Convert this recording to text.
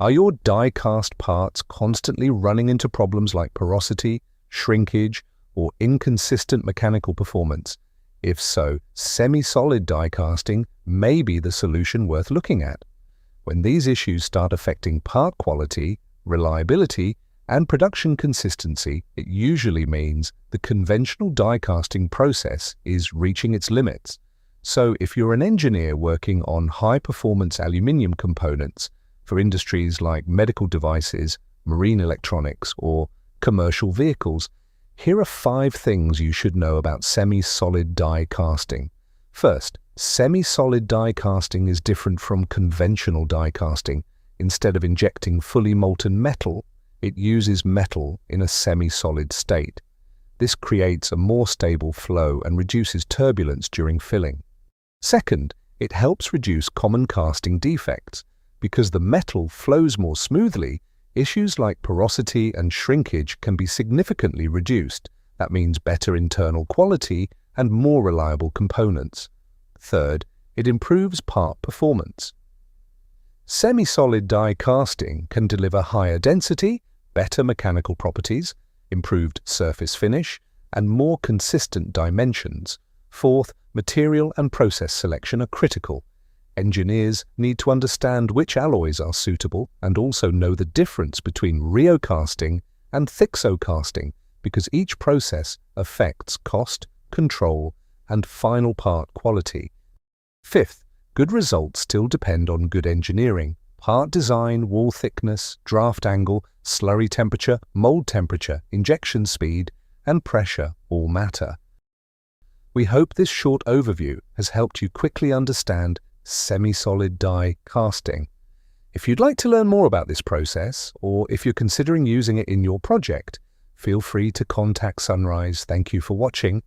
Are your die-cast parts constantly running into problems like porosity, shrinkage, or inconsistent mechanical performance? If so, semi-solid die casting may be the solution worth looking at. When these issues start affecting part quality, reliability, and production consistency, it usually means the conventional die casting process is reaching its limits. So if you're an engineer working on high-performance aluminium components for industries like medical devices, marine electronics, or commercial vehicles, here are 5 things you should know about semi-solid die casting. First, semi-solid die casting is different from conventional die casting. Instead of injecting fully molten metal, it uses metal in a semi-solid state. This creates a more stable flow and reduces turbulence during filling. Second, it helps reduce common casting defects. Because the metal flows more smoothly, issues like porosity and shrinkage can be significantly reduced. That means better internal quality and more reliable components. Third, it improves part performance. Semi-solid die casting can deliver higher density, better mechanical properties, improved surface finish, and more consistent dimensions. Fourth, material and process selection are critical. Engineers need to understand which alloys are suitable and also know the difference between reo casting and thixo casting, because each process affects cost, control, and final part quality. Fifth, good results still depend on good engineering. Part design, wall thickness, draft angle, slurry temperature, mold temperature, injection speed, and pressure all matter. We hope this short overview has helped you quickly understand semi-solid die casting. If you'd like to learn more about this process, or if you're considering using it in your project, feel free to contact Sunrise. Thank you for watching.